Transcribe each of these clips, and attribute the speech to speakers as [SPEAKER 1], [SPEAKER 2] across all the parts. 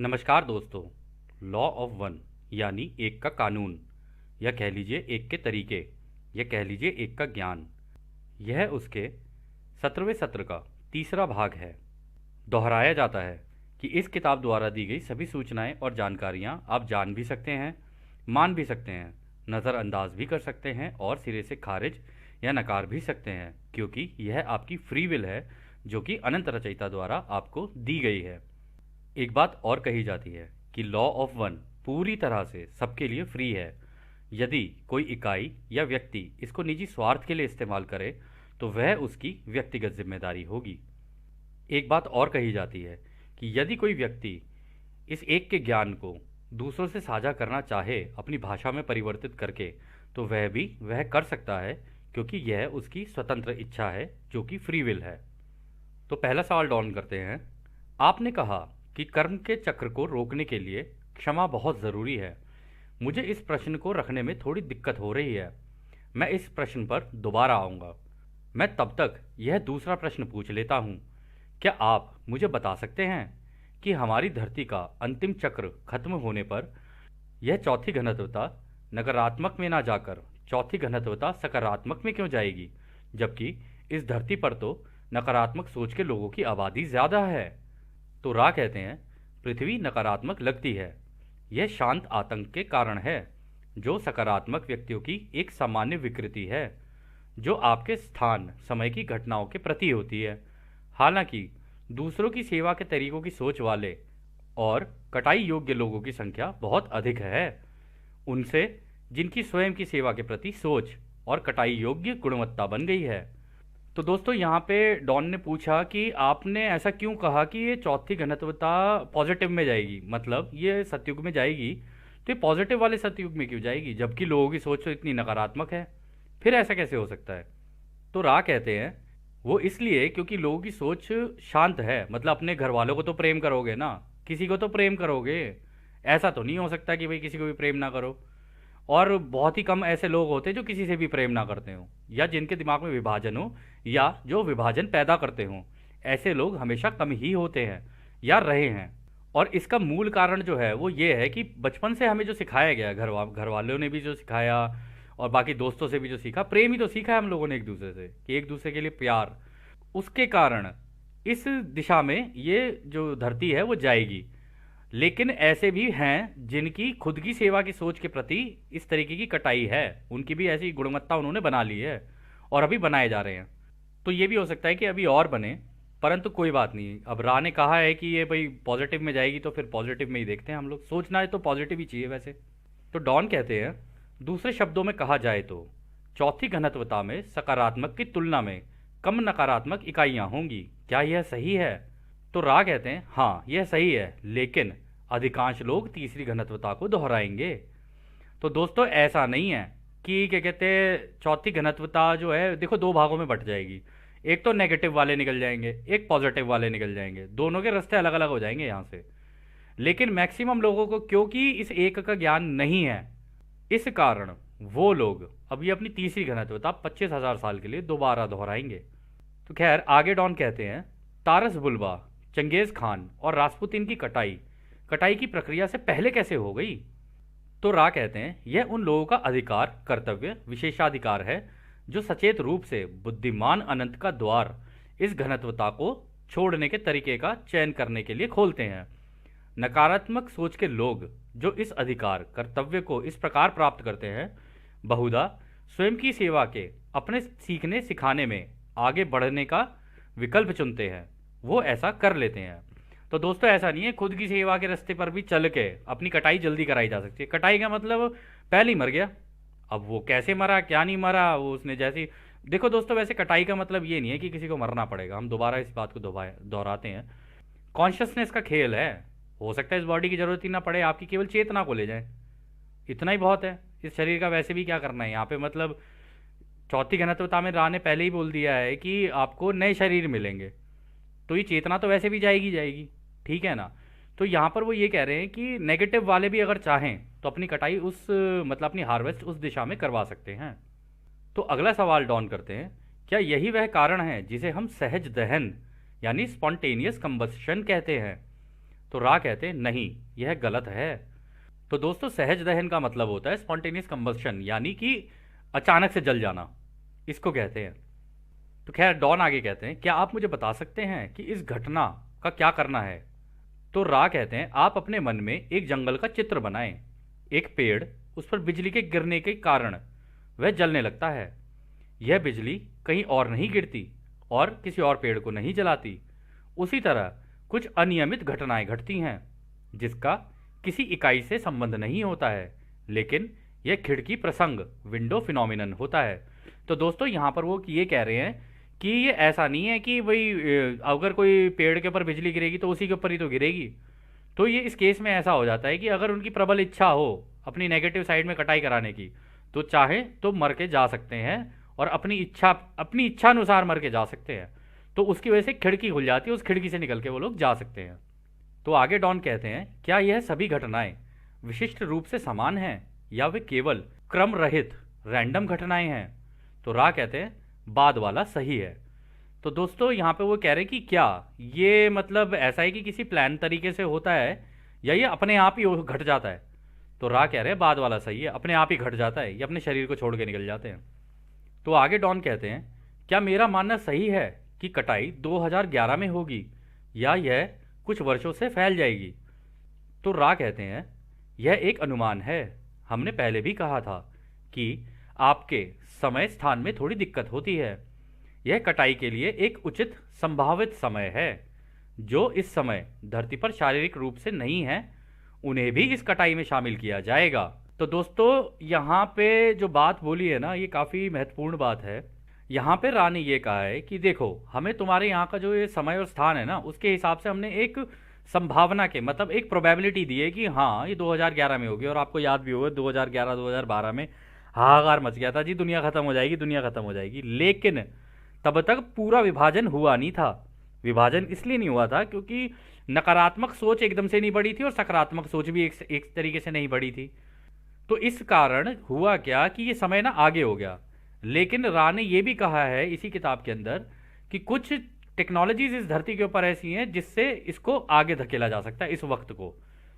[SPEAKER 1] नमस्कार दोस्तों। Law of one यानी एक का कानून, या कह लीजिए एक के तरीके, या कह लीजिए एक का ज्ञान, यह उसके 17वें सत्र का तीसरा भाग है। दोहराया जाता है कि इस किताब द्वारा दी गई सभी सूचनाएं और जानकारियां आप जान भी सकते हैं, मान भी सकते हैं, नज़रअंदाज भी कर सकते हैं और सिरे से खारिज या नकार भी सकते हैं, क्योंकि यह आपकी फ्री विल है जो कि अनंत रचयिता द्वारा आपको दी गई है। एक बात और कही जाती है कि लॉ ऑफ वन पूरी तरह से सबके लिए फ्री है। यदि कोई इकाई या व्यक्ति इसको निजी स्वार्थ के लिए इस्तेमाल करे तो वह उसकी व्यक्तिगत जिम्मेदारी होगी। एक बात और कही जाती है कि यदि कोई व्यक्ति इस एक के ज्ञान को दूसरों से साझा करना चाहे अपनी भाषा में परिवर्तित करके, तो वह कर सकता है, क्योंकि यह उसकी स्वतंत्र इच्छा है जो कि फ्री विल है। तो पहला सवाल डाउन करते हैं। आपने कहा कि कर्म के चक्र को रोकने के लिए क्षमा बहुत ज़रूरी है। मुझे इस प्रश्न को रखने में थोड़ी दिक्कत हो रही है। मैं इस प्रश्न पर दोबारा आऊँगा। मैं तब तक यह दूसरा प्रश्न पूछ लेता हूँ। क्या आप मुझे बता सकते हैं कि हमारी धरती का अंतिम चक्र खत्म होने पर यह चौथी घनत्वता नकारात्मक में ना जाकर चौथी घनत्वता सकारात्मक में क्यों जाएगी, जबकि इस धरती पर तो नकारात्मक सोच के लोगों की आबादी ज़्यादा है? तो रा कहते हैं, पृथ्वी नकारात्मक लगती है। यह शांत आतंक के कारण है, जो सकारात्मक व्यक्तियों की एक सामान्य विकृति है, जो आपके स्थान समय की घटनाओं के प्रति होती है। हालांकि दूसरों की सेवा के तरीकों की सोच वाले और कटाई योग्य लोगों की संख्या बहुत अधिक है उनसे, जिनकी स्वयं की सेवा के प्रति सोच और कटाई योग्य गुणवत्ता बन गई है। तो दोस्तों, यहाँ पे डॉन ने पूछा कि आपने ऐसा क्यों कहा कि ये चौथी घनत्वता पॉजिटिव में जाएगी, मतलब ये सतयुग में जाएगी, तो ये पॉजिटिव वाले सतयुग में क्यों जाएगी, जबकि लोगों की सोच तो इतनी नकारात्मक है? फिर ऐसा कैसे हो सकता है? तो रा कहते हैं, वो इसलिए क्योंकि लोगों की सोच शांत है। मतलब अपने घर वालों को तो प्रेम करोगे ना, किसी को तो प्रेम करोगे। ऐसा तो नहीं हो सकता कि भाई किसी को भी प्रेम ना करो। और बहुत ही कम ऐसे लोग होते हैं जो किसी से भी प्रेम ना करते हों, या जिनके दिमाग में विभाजन हो, या जो विभाजन पैदा करते हों। ऐसे लोग हमेशा कम ही होते हैं या रहे हैं। और इसका मूल कारण जो है वो ये है कि बचपन से हमें जो सिखाया गया, घर वालों ने भी जो सिखाया और बाकी दोस्तों से भी जो सीखा, प्रेम ही तो सीखा है हम लोगों ने एक दूसरे से, कि एक दूसरे के लिए प्यार। उसके कारण इस दिशा में ये जो धरती है वो जाएगी। लेकिन ऐसे भी हैं जिनकी खुद की सेवा की सोच के प्रति इस तरीके की कटाई है, उनकी भी ऐसी गुणवत्ता उन्होंने बना ली है और अभी बनाए जा रहे हैं। तो ये भी हो सकता है कि अभी और बने, परंतु कोई बात नहीं। अब रा ने कहा है कि ये भाई पॉजिटिव में जाएगी, तो फिर पॉजिटिव में ही देखते हैं हम लोग। सोचना है तो पॉजिटिव ही चाहिए वैसे। तो डॉन कहते हैं, दूसरे शब्दों में कहा जाए तो चौथी घनत्वता में सकारात्मक की तुलना में कम नकारात्मक इकाइयाँ होंगी। क्या यह सही है? तो रा कहते हैं, हाँ यह सही है, लेकिन अधिकांश लोग तीसरी घनत्वता को दोहराएंगे। तो दोस्तों, ऐसा नहीं है कि क्या कहते हैं, चौथी घनत्वता जो है देखो दो भागों में बट जाएगी। एक तो नेगेटिव वाले निकल जाएंगे, एक पॉजिटिव वाले निकल जाएंगे, दोनों के रास्ते अलग अलग हो जाएंगे यहाँ से। लेकिन मैक्सिमम लोगों को क्योंकि इस एक का ज्ञान नहीं है, इस कारण वो लोग अभी अपनी तीसरी घनत्वता 25,000 साल के लिए दोबारा दोहराएंगे। तो खैर, आगे डॉन कहते हैं, तारस बुल्बा, चंगेज खान और रासपुतीन की कटाई कटाई की प्रक्रिया से पहले कैसे हो गई? तो रा कहते हैं, यह उन लोगों का अधिकार, कर्तव्य, विशेषाधिकार है जो सचेत रूप से बुद्धिमान अनंत का द्वार इस घनत्वता को छोड़ने के तरीके का चयन करने के लिए खोलते हैं। नकारात्मक सोच के लोग जो इस अधिकार, कर्तव्य को इस प्रकार प्राप्त करते हैं, बहुधा स्वयं की सेवा के अपने सीखने सिखाने में आगे बढ़ने का विकल्प चुनते हैं। वो ऐसा कर लेते हैं। तो दोस्तों, ऐसा नहीं है, खुद की सेवा के रास्ते पर भी चल के अपनी कटाई जल्दी कराई जा सकती है। कटाई का मतलब पहले ही मर गया। अब वो कैसे मरा, क्या नहीं मरा, वो उसने जैसी, देखो दोस्तों, वैसे कटाई का मतलब ये नहीं है कि किसी को मरना पड़ेगा। हम दोबारा इस बात को दोहराते हैं, कॉन्शियसनेस का खेल है। हो सकता है इस बॉडी की जरूरत ही ना पड़े, आपकी केवल चेतना को ले जाए, इतना ही बहुत है। इस शरीर का वैसे भी क्या करना है यहाँ पे, मतलब चौथी घनत्वता में रा ने पहले ही बोल दिया है कि आपको नए शरीर मिलेंगे, तो ये चेतना तो वैसे भी जाएगी जाएगी, ठीक है ना। तो यहाँ पर वो ये कह रहे हैं कि नेगेटिव वाले भी अगर चाहें तो अपनी कटाई उस, मतलब अपनी हार्वेस्ट उस दिशा में करवा सकते हैं। तो अगला सवाल डॉन करते हैं, क्या यही वह कारण है जिसे हम सहज दहन यानी स्पॉन्टेनियस कंबस्शन कहते हैं? तो रा कहते हैं नहीं, यह गलत है। तो दोस्तों सहज दहन का मतलब होता है स्पॉन्टेनियस कंबस्शन, यानी कि अचानक से जल जाना, इसको कहते हैं। तो खैर डॉन आगे कहते हैं, क्या आप मुझे बता सकते हैं कि इस घटना का क्या करना है? तो रा कहते हैं, आप अपने मन में एक जंगल का चित्र बनाएं। एक पेड़, उस पर बिजली के गिरने के कारण वह जलने लगता है। यह बिजली कहीं और नहीं गिरती और किसी और पेड़ को नहीं जलाती। उसी तरह कुछ अनियमित घटनाएं घटती हैं जिसका किसी इकाई से संबंध नहीं होता है, लेकिन यह खिड़की प्रसंग, विंडो फिनोमिनन होता है। तो दोस्तों यहाँ पर वो ये कह रहे हैं कि ये ऐसा नहीं है कि भाई अगर कोई पेड़ के ऊपर बिजली गिरेगी तो उसी के ऊपर ही तो गिरेगी। तो ये इस केस में ऐसा हो जाता है कि अगर उनकी प्रबल इच्छा हो अपनी नेगेटिव साइड में कटाई कराने की, तो चाहे तो मर के जा सकते हैं और अपनी इच्छा अनुसार मर के जा सकते हैं। तो उसकी वजह से खिड़की खुल जाती है, उस खिड़की से निकल के वो लोग जा सकते हैं। तो आगे डॉन कहते हैं, क्या यह सभी घटनाएं विशिष्ट रूप से समान हैं या वे केवल क्रम रहित रैंडम घटनाएं हैं? तो रा कहते हैं बाद वाला सही है। तो दोस्तों यहाँ पे वो कह रहे हैं कि क्या ये मतलब ऐसा है कि किसी प्लान तरीके से होता है या ये अपने आप ही घट जाता है? तो रा कह रहे हैं बाद वाला सही है, अपने आप ही घट जाता है, ये अपने शरीर को छोड़ के निकल जाते हैं। तो आगे डॉन कहते हैं, क्या मेरा मानना सही है कि कटाई 2011 में होगी या यह कुछ वर्षों से फैल जाएगी? तो रा कहते हैं, यह एक अनुमान है। हमने पहले भी कहा था कि आपके समय स्थान में थोड़ी दिक्कत होती है। यह कटाई के लिए एक उचित संभावित समय है। जो इस समय धरती पर शारीरिक रूप से नहीं है, उन्हें भी इस कटाई में शामिल किया जाएगा। तो दोस्तों यहाँ पे जो बात बोली है ना, ये काफ़ी महत्वपूर्ण बात है। यहाँ पे रा ने ये कहा है कि देखो, हमें तुम्हारे यहाँ का जो ये समय और स्थान है ना, उसके हिसाब से हमने एक संभावना के मतलब एक प्रोबेबिलिटी दी है कि हाँ ये 2011 में होगी। और आपको याद भी होगा 2011-2012 में हाहाकार मच गया था जी, दुनिया खत्म हो जाएगी, दुनिया खत्म हो जाएगी। लेकिन तब तक पूरा विभाजन हुआ नहीं था। विभाजन इसलिए नहीं हुआ था क्योंकि नकारात्मक सोच एकदम से नहीं बढ़ी थी और सकारात्मक सोच भी एक तरीके से नहीं बढ़ी थी। तो इस कारण हुआ क्या कि ये समय ना आगे हो गया। लेकिन रा ने ये भी कहा है इसी किताब के अंदर कि कुछ टेक्नोलॉजीज इस धरती के ऊपर ऐसी हैं जिससे इसको आगे धकेला जा सकता है, इस वक्त को।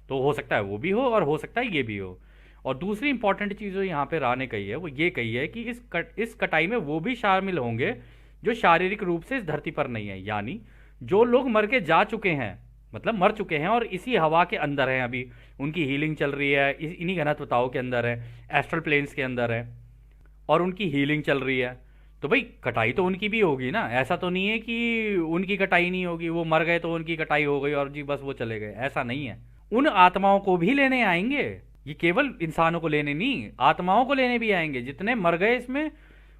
[SPEAKER 1] तो हो सकता है वो भी हो और हो सकता है ये भी हो। और दूसरी इंपॉर्टेंट चीज़ जो यहाँ पे रा ने कही है वो ये कही है कि इस कटाई में वो भी शामिल होंगे जो शारीरिक रूप से इस धरती पर नहीं है, यानी जो लोग मर के जा चुके हैं, मतलब मर चुके हैं और इसी हवा के अंदर हैं, अभी उनकी हीलिंग चल रही है, इन्हीं घनत्वताओं के अंदर है, एस्ट्रल प्लेन्स के अंदर है और उनकी हीलिंग चल रही है। तो भाई कटाई तो उनकी भी होगी ना, ऐसा तो नहीं है कि उनकी कटाई नहीं होगी, वो मर गए तो उनकी कटाई हो गई और जी बस वो चले गए, ऐसा नहीं है। उन आत्माओं को भी लेने आएंगे, ये केवल इंसानों को लेने नहीं, आत्माओं को लेने भी आएंगे। जितने मर गए इसमें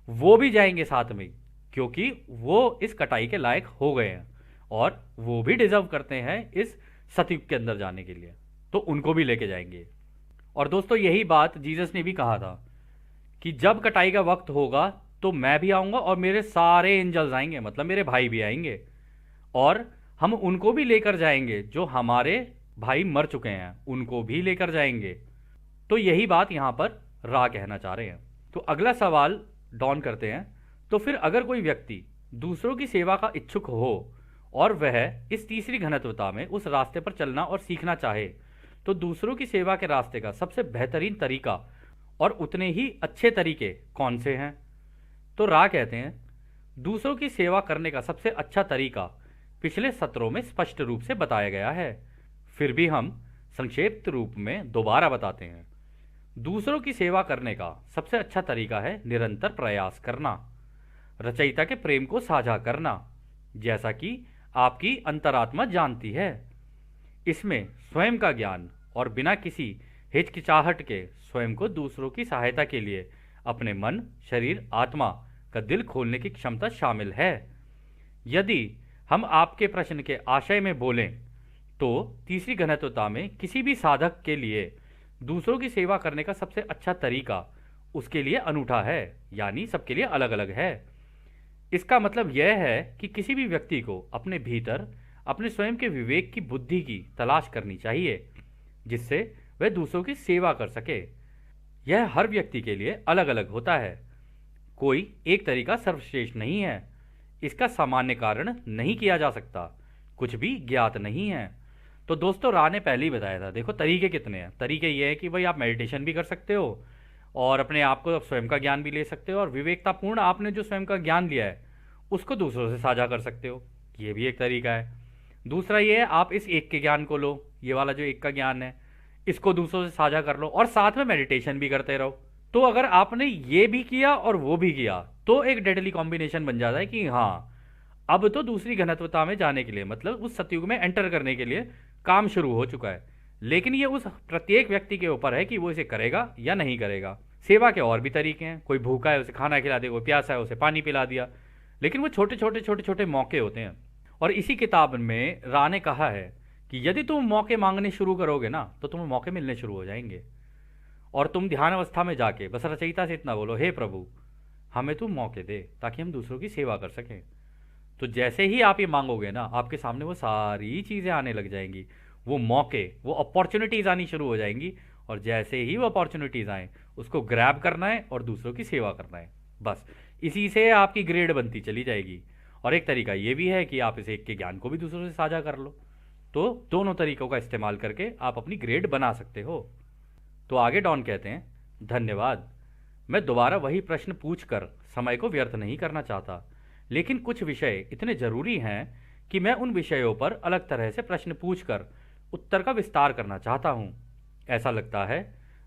[SPEAKER 1] वो भी जाएंगे साथ में, क्योंकि वो इस कटाई के लायक हो गए हैं और वो भी डिजर्व करते हैं इस सतयुग के अंदर जाने के लिए, तो उनको भी लेके जाएंगे। और दोस्तों यही बात जीसस ने भी कहा था कि जब कटाई का वक्त होगा तो मैं भी आऊंगा और मेरे सारे एंजल्स आएंगे, मतलब मेरे भाई भी आएंगे और हम उनको भी लेकर जाएंगे, जो हमारे भाई मर चुके हैं उनको भी लेकर जाएंगे। तो यही बात यहां पर रा कहना चाह रहे हैं। तो अगला सवाल डॉन करते हैं, तो फिर अगर कोई व्यक्ति दूसरों की सेवा का इच्छुक हो और वह इस तीसरी घनत्वता में उस रास्ते पर चलना और सीखना चाहे, तो दूसरों की सेवा के रास्ते का सबसे बेहतरीन तरीका और उतने ही अच्छे तरीके कौन से हैं? तो रा कहते हैं, दूसरों की सेवा करने का सबसे अच्छा तरीका पिछले सत्रों में स्पष्ट रूप से बताया गया है, फिर भी हम संक्षिप्त रूप में दोबारा बताते हैं। दूसरों की सेवा करने का सबसे अच्छा तरीका है निरंतर प्रयास करना, रचयिता के प्रेम को साझा करना, जैसा कि आपकी अंतरात्मा जानती है। इसमें स्वयं का ज्ञान और बिना किसी हिचकिचाहट के स्वयं को दूसरों की सहायता के लिए अपने मन, शरीर, आत्मा का दिल खोलने की क्षमता शामिल है। यदि हम आपके प्रश्न के आशय में बोलें तो तीसरी घनत्वता में किसी भी साधक के लिए दूसरों की सेवा करने का सबसे अच्छा तरीका उसके लिए अनूठा है, यानी सबके लिए अलग अलग है। इसका मतलब यह है कि किसी भी व्यक्ति को अपने भीतर अपने स्वयं के विवेक की बुद्धि की तलाश करनी चाहिए, जिससे वह दूसरों की सेवा कर सके। यह हर व्यक्ति के लिए अलग अलग होता है, कोई एक तरीका सर्वश्रेष्ठ नहीं है। इसका सामान्य कारण नहीं किया जा सकता, कुछ भी ज्ञात नहीं है। तो दोस्तों रा ने पहले ही बताया था, देखो तरीके कितने हैं। तरीके ये है कि भाई आप मेडिटेशन भी कर सकते हो और अपने आप को स्वयं का ज्ञान भी ले सकते हो, और विवेकतापूर्ण आपने जो स्वयं का ज्ञान लिया है उसको दूसरों से साझा कर सकते हो, ये भी एक तरीका है। दूसरा ये है आप इस एक के ज्ञान को लो, ये वाला जो एक का ज्ञान है इसको दूसरों से साझा कर लो और साथ में मेडिटेशन भी करते रहो। तो अगर आपने ये भी किया और वो भी किया तो एक डेडली कॉम्बिनेशन बन जाता है कि हाँ अब तो दूसरी घनत्वता में जाने के लिए, मतलब उस सतयुग में एंटर करने के लिए काम शुरू हो चुका है। लेकिन ये उस प्रत्येक व्यक्ति के ऊपर है कि वो इसे करेगा या नहीं करेगा। सेवा के और भी तरीके हैं, कोई भूखा है उसे खाना खिला दिया, कोई प्यासा है उसे पानी पिला दिया, लेकिन वो छोटे छोटे छोटे छोटे मौके होते हैं। और इसी किताब में रा ने कहा है कि यदि तुम मौके मांगने शुरू करोगे ना तो तुम्हें मौके मिलने शुरू हो जाएंगे, और तुम ध्यान अवस्था में जाके बस रचयिता से इतना बोलो, हे प्रभु हमें तुम मौके दे ताकि हम दूसरों की सेवा कर सकें। तो जैसे ही आप ये मांगोगे ना आपके सामने वो सारी चीज़ें आने लग जाएंगी, वो मौके, वो अपॉर्चुनिटीज़ आनी शुरू हो जाएंगी, और जैसे ही वो अपॉर्चुनिटीज़ आएँ उसको ग्रैब करना है और दूसरों की सेवा करना है। बस इसी से आपकी ग्रेड बनती चली जाएगी। और एक तरीका ये भी है कि आप इस एक के ज्ञान को भी दूसरों से साझा कर लो। तो दोनों तरीकों का इस्तेमाल करके आप अपनी ग्रेड बना सकते हो। तो आगे डॉन कहते हैं, धन्यवाद, मैं दोबारा वही प्रश्न पूछकर समय को व्यर्थ नहीं करना चाहता, लेकिन कुछ विषय इतने जरूरी हैं कि मैं उन विषयों पर अलग तरह से प्रश्न पूछकर उत्तर का विस्तार करना चाहता हूं। ऐसा लगता है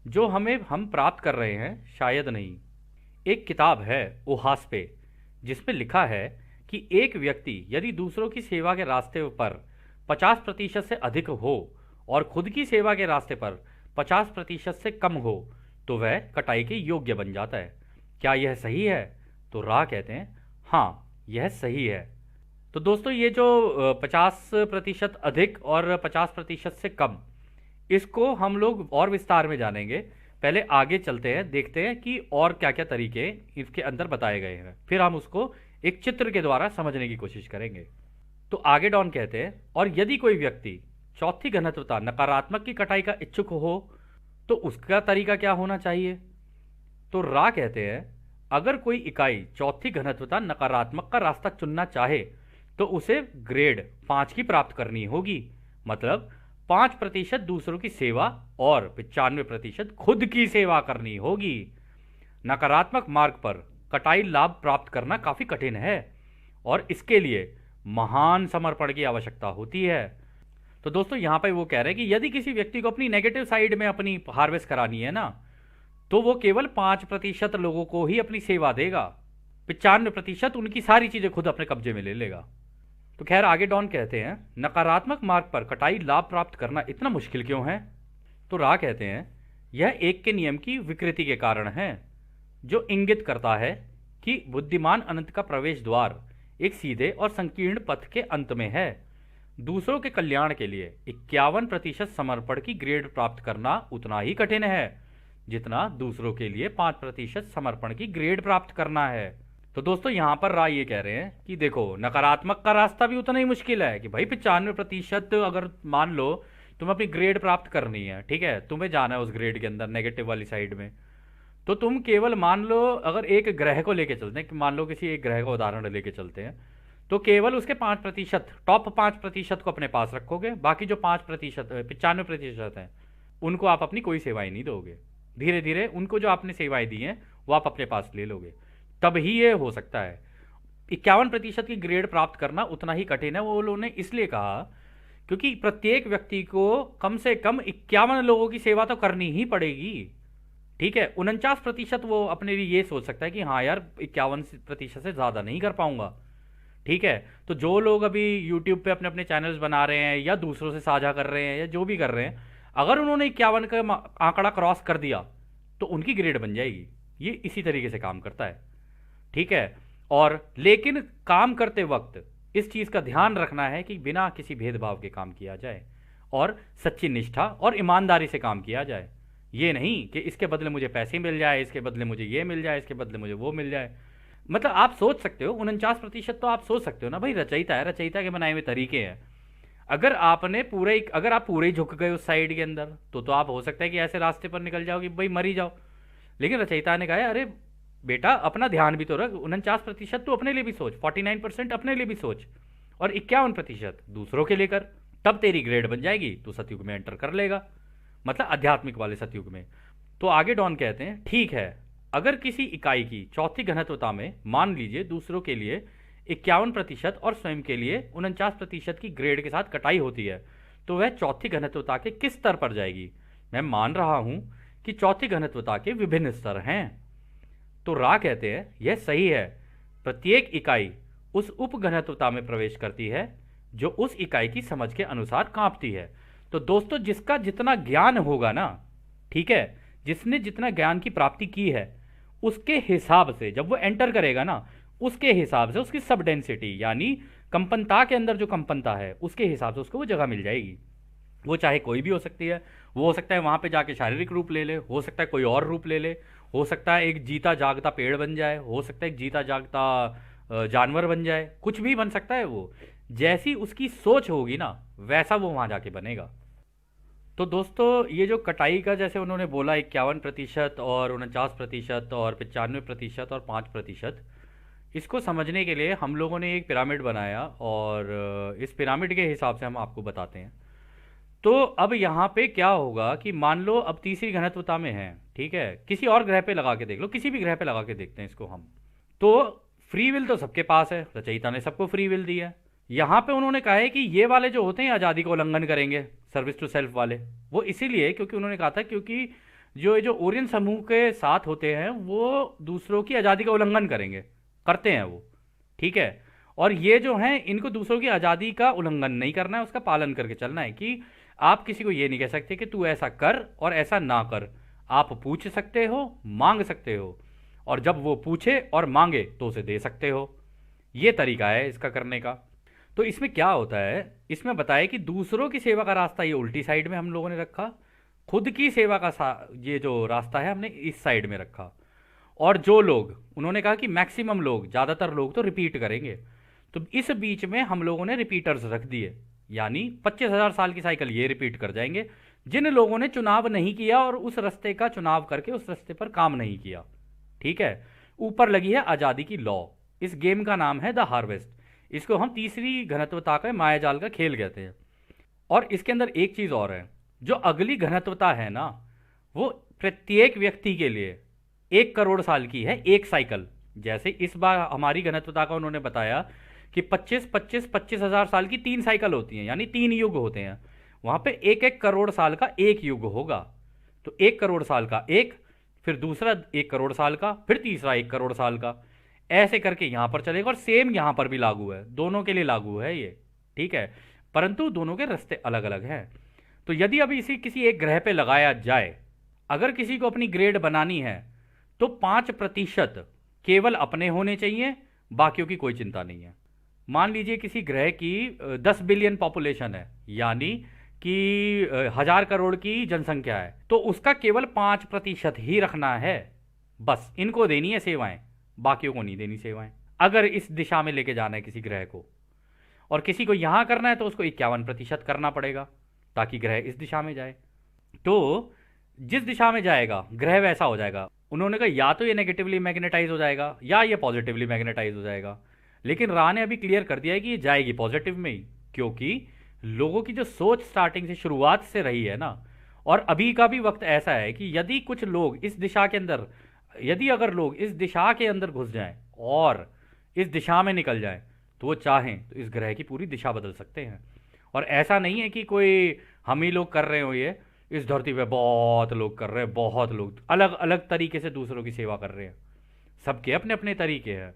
[SPEAKER 1] जो हम प्राप्त कर रहे हैं शायद नहीं। एक किताब है ओहास पे जिसमें लिखा है कि एक व्यक्ति यदि दूसरों की सेवा के रास्ते पर 50% से अधिक हो और खुद की सेवा के रास्ते पर 50% से कम हो तो वह कटाई के योग्य बन जाता है। क्या यह सही है? तो रा कहते हैं हाँ यह सही है। तो दोस्तों ये जो 50% अधिक और 50% से कम, इसको हम लोग और विस्तार में जानेंगे। पहले आगे चलते हैं, देखते हैं कि और क्या क्या तरीके इसके अंदर बताए गए हैं, फिर हम उसको एक चित्र के द्वारा समझने की कोशिश करेंगे। तो आगे डॉन कहते हैं, और यदि कोई व्यक्ति चौथी घनत्वता नकारात्मक की कटाई का इच्छुक हो तो उसका तरीका क्या होना चाहिए? तो रा कहते हैं अगर कोई इकाई चौथी घनत्वता नकारात्मक का रास्ता चुनना चाहे तो उसे ग्रेड 5 की प्राप्त करनी होगी, मतलब 5% दूसरों की सेवा और 95% खुद की सेवा करनी होगी। नकारात्मक मार्ग पर कटाई लाभ प्राप्त करना काफी कठिन है और इसके लिए महान समर्पण की आवश्यकता होती है। तो दोस्तों यहां पर वो कह रहे हैं कि यदि किसी व्यक्ति को अपनी नेगेटिव साइड में अपनी हार्वेस्ट करानी है ना तो वो केवल 5% लोगों को ही अपनी सेवा देगा, 95% उनकी सारी चीजें खुद अपने कब्जे में ले लेगा। तो खैर आगे डॉन कहते हैं नकारात्मक मार्ग पर कटाई लाभ प्राप्त करना इतना मुश्किल क्यों है? तो रा कहते हैं यह एक के नियम की विकृति के कारण है जो इंगित करता है कि बुद्धिमान अनंत का प्रवेश द्वार एक सीधे और संकीर्ण पथ के अंत में है। दूसरों के कल्याण के लिए 51% समर्पण की ग्रेड प्राप्त करना उतना ही कठिन है जितना दूसरों के लिए 5% समर्पण की ग्रेड प्राप्त करना है। तो दोस्तों यहां पर राय ये कह रहे हैं कि देखो नकारात्मक का रास्ता भी उतना ही मुश्किल है कि भाई 95% अगर मान लो तुम्हें अपनी ग्रेड प्राप्त करनी है, ठीक है, तुम्हें जाना है उस ग्रेड के अंदर नेगेटिव वाली साइड में, तो तुम केवल मान लो अगर एक ग्रह को लेके चलते हैं, मान लो किसी एक ग्रह का उदाहरण लेके चलते हैं, तो केवल उसके 5% टॉप 5% को अपने पास रखोगे, बाकी जो 5% 95% है उनको आप अपनी कोई सेवाएं नहीं दोगे। धीरे धीरे उनको जो आपने सेवाएं दी हैं वो आप अपने पास ले लोगे, तब ही ये हो सकता है। 51% की ग्रेड प्राप्त करना उतना ही कठिन है, वो लोगों ने इसलिए कहा क्योंकि प्रत्येक व्यक्ति को कम से कम 51 लोगों की सेवा तो करनी ही पड़ेगी। ठीक है, 49% वो अपने लिए ये सोच सकता है कि हाँ यार 51% से ज्यादा नहीं कर पाऊंगा। ठीक है, तो जो लोग अभी यूट्यूब पे अपने अपने चैनल्स बना रहे हैं या दूसरों से साझा कर रहे हैं या जो भी कर रहे हैं, अगर उन्होंने 51 का आंकड़ा क्रॉस कर दिया तो उनकी ग्रेड बन जाएगी। ये इसी तरीके से काम करता है। ठीक है, और लेकिन काम करते वक्त इस चीज का ध्यान रखना है कि बिना किसी भेदभाव के काम किया जाए और सच्ची निष्ठा और ईमानदारी से काम किया जाए। ये नहीं कि इसके बदले मुझे पैसे मिल जाए, इसके बदले मुझे ये मिल जाए, इसके बदले मुझे वो मिल जाए। मतलब आप सोच सकते हो 49% तो आप सोच सकते हो ना भाई, रचयिता है, रचयिता के बनाए हुए तरीके हैं। अगर आप पूरे ही झुक गए उस साइड के अंदर तो आप हो सकता है कि ऐसे रास्ते पर निकल जाओ कि भाई मर ही जाओ। लेकिन रचयिता ने कहा है अरे बेटा अपना ध्यान भी तो रख, 49% तो अपने लिए भी सोच, 49% अपने लिए भी सोच और 51% दूसरों के लिए कर। तब तेरी ग्रेड बन जाएगी, तो सतयुग में एंटर कर लेगा, मतलब आध्यात्मिक वाले सतयुग में। तो आगे डॉन कहते हैं, ठीक है, अगर किसी इकाई की चौथी घनत्वता में मान लीजिए दूसरों के लिए 51% और स्वयं के लिए 49% की ग्रेड के साथ कटाई होती है, तो वह चौथी घनत्वता के किस स्तर पर जाएगी? मैं मान रहा हूं कि चौथी घनत्वता के विभिन्न स्तर हैं। तो रा कहते हैं, यह सही है, प्रत्येक इकाई उस उप घनत्वता में प्रवेश करती है जो उस इकाई की समझ के अनुसार कांपती है। तो दोस्तों, जिसका जितना ज्ञान होगा ना, ठीक है, जिसने जितना ज्ञान की प्राप्ति की है, उसके हिसाब से जब वो एंटर करेगा ना, उसके हिसाब से उसकी सब डेंसिटी यानी कंपनता के अंदर जो कंपनता है उसके हिसाब से उसको वो जगह मिल जाएगी। वो चाहे कोई भी हो सकती है, वो हो सकता है वहां पे जाके शारीरिक रूप ले ले, हो सकता है कोई और रूप ले ले, हो सकता है एक जीता जागता पेड़ बन जाए, हो सकता है एक जीता जागता जानवर बन जाए, कुछ भी बन सकता है। वो जैसी उसकी सोच होगी ना, वैसा वो वहां जाके बनेगा। तो दोस्तों, ये जो कटाई का जैसे उन्होंने बोला 51% और 49% और 95% और 5%, इसको समझने के लिए हम लोगों ने एक पिरामिड बनाया और इस पिरामिड के हिसाब से हम आपको बताते हैं। तो अब यहाँ पे क्या होगा कि मान लो अब तीसरी घनत्वता में है, ठीक है, किसी और ग्रह पे लगा के देख लो, किसी भी ग्रह पे लगा के देखते हैं इसको हम। तो फ्री विल तो सबके पास है, रचयिता ने सबको फ्री विल दी है। यहाँ पे उन्होंने कहा है कि ये वाले जो होते हैं आज़ादी का उल्लंघन करेंगे, सर्विस टू सेल्फ वाले, वो इसीलिए क्योंकि उन्होंने कहा था क्योंकि जो ओरियन समूह के साथ होते हैं वो दूसरों की आज़ादी का उल्लंघन करेंगे, करते हैं वो, ठीक है। और ये जो हैं इनको दूसरों की आज़ादी का उल्लंघन नहीं करना है, उसका पालन करके चलना है कि आप किसी को ये नहीं कह सकते कि तू ऐसा कर और ऐसा ना कर। आप पूछ सकते हो, मांग सकते हो, और जब वो पूछे और मांगे तो उसे दे सकते हो। ये तरीका है इसका करने का। तो इसमें क्या होता है, इसमें बताया कि दूसरों की सेवा का रास्ता ये उल्टी साइड में हम लोगों ने रखा, खुद की सेवा का ये जो रास्ता है हमने इस साइड में रखा। और जो लोग, उन्होंने कहा कि मैक्सिमम लोग, ज़्यादातर लोग तो रिपीट करेंगे, तो इस बीच में हम लोगों ने रिपीटर्स रख दिए, यानी 25,000 साल की साइकिल ये रिपीट कर जाएंगे जिन लोगों ने चुनाव नहीं किया और उस रास्ते का चुनाव करके उस रास्ते पर काम नहीं किया, ठीक है। ऊपर लगी है आज़ादी की लॉ। इस गेम का नाम है द हार्वेस्ट। इसको हम तीसरी घनत्वता का मायाजाल का खेल कहते हैं। और इसके अंदर एक चीज़ और है, जो अगली घनत्वता है ना, वो प्रत्येक व्यक्ति के लिए 1 करोड़ साल की है, एक साइकिल। जैसे इस बार हमारी घनत्वता का उन्होंने बताया कि 25,000 साल की 3 साइकिल होती हैं, यानी 3 युग होते हैं। वहां पे 1-1 करोड़ साल का एक युग होगा। तो 1 करोड़ साल का एक, फिर दूसरा 1 करोड़ साल का, फिर तीसरा 1 करोड़ साल का, ऐसे करके यहां पर चलेगा। और सेम यहां पर भी लागू है, दोनों के लिए लागू है ये, ठीक है, परंतु दोनों के रास्ते अलग अलग हैं। तो यदि अभी इसी किसी एक ग्रह पे लगाया जाए, अगर किसी को अपनी ग्रेड बनानी है, तो 5% केवल अपने होने चाहिए, बाकियों की कोई चिंता नहीं है। मान लीजिए किसी ग्रह की 10 बिलियन पॉपुलेशन है, यानी कि 1,000 करोड़ की जनसंख्या है, तो उसका केवल 5% ही रखना है, बस इनको देनी है सेवाएं, बाकियों को नहीं देनी सेवाएं। अगर इस दिशा में लेके जाना है किसी ग्रह को, और किसी को यहां करना है, तो उसको 51% करना पड़ेगा ताकि ग्रह इस दिशा में जाए। तो जिस दिशा में जाएगा ग्रह वैसा हो जाएगा। उन्होंने कहा या तो ये नेगेटिवली मैग्नेटाइज हो जाएगा या ये पॉजिटिवली मैग्नेटाइज हो जाएगा, लेकिन रा ने अभी क्लियर कर दिया है कि ये जाएगी पॉजिटिव में ही, क्योंकि लोगों की जो सोच स्टार्टिंग से, शुरुआत से रही है ना, और अभी का भी वक्त ऐसा है कि यदि कुछ लोग इस दिशा के अंदर, यदि अगर लोग इस दिशा के अंदर घुस जाएं और इस दिशा में निकल जाएं, तो वो चाहें तो इस ग्रह की पूरी दिशा बदल सकते हैं। और ऐसा नहीं है कि कोई हम ही लोग कर रहे हो, ये इस धरती पे बहुत लोग कर रहे हैं, बहुत लोग अलग अलग तरीके से दूसरों की सेवा कर रहे हैं, सबके अपने अपने तरीके हैं।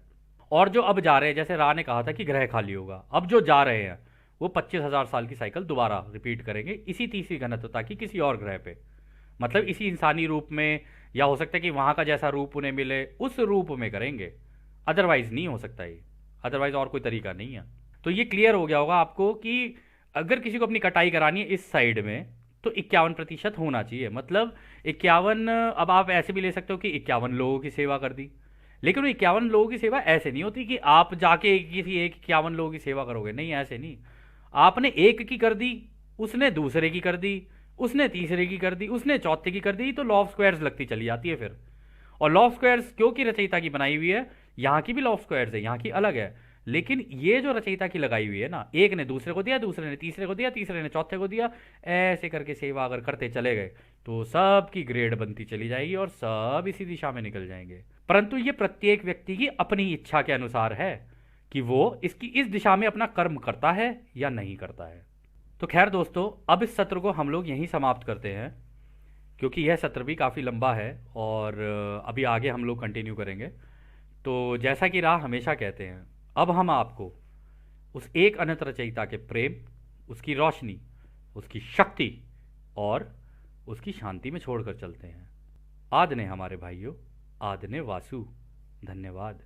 [SPEAKER 1] और जो अब जा रहे हैं, जैसे रा ने कहा था कि ग्रह खाली होगा, अब जो जा रहे हैं वो 25,000 साल की साइकिल दोबारा रिपीट करेंगे इसी तीसरी घनत्वता की किसी और ग्रह पे, मतलब इसी इंसानी रूप में, या हो सकता है कि वहां का जैसा रूप उन्हें मिले उस रूप में करेंगे, अदरवाइज नहीं हो सकता ये, अदरवाइज और कोई तरीका नहीं है। तो ये क्लियर हो गया होगा आपको कि अगर किसी को अपनी कटाई करानी है इस साइड में, तो 51% होना चाहिए। मतलब 51, अब आप ऐसे भी ले सकते हो कि 51 लोगों की सेवा कर दी, लेकिन वो 51 लोगों की सेवा ऐसे नहीं होती कि आप जाके किसी एक 51 लोगों की सेवा करोगे, नहीं, ऐसे नहीं। आपने एक की कर दी, उसने दूसरे की कर दी, उसने तीसरे की कर दी, उसने चौथे की कर दी, तो लॉ ऑफ स्क्वायर्स लगती चली जाती है फिर। और लॉ ऑफ स्क्वायर्स क्योंकि रचयिता की बनाई हुई है, यहाँ की भी लॉ ऑफ स्क्वायर्स है, यहाँ की अलग है, लेकिन ये जो रचयिता की लगाई हुई है ना, एक ने दूसरे को दिया, दूसरे ने तीसरे को दिया, तीसरे ने चौथे को दिया, ऐसे करके सेवा अगर करते चले गए तो सबकी ग्रेड बनती चली जाएगी और सब इसी दिशा में निकल जाएंगे। परंतु ये प्रत्येक व्यक्ति की अपनी इच्छा के अनुसार है कि वो इसकी इस दिशा में अपना कर्म करता है या नहीं करता है। तो खैर दोस्तों, अब इस सत्र को हम लोग यहीं समाप्त करते हैं, क्योंकि यह सत्र भी काफ़ी लंबा है और अभी आगे हम लोग कंटिन्यू करेंगे। तो जैसा कि राह हमेशा कहते हैं, अब हम आपको उस एक अनंत रचयिता के प्रेम, उसकी रोशनी, उसकी शक्ति और उसकी शांति में छोड़कर चलते हैं। आदने हमारे भाइयों, आदने वासु। धन्यवाद।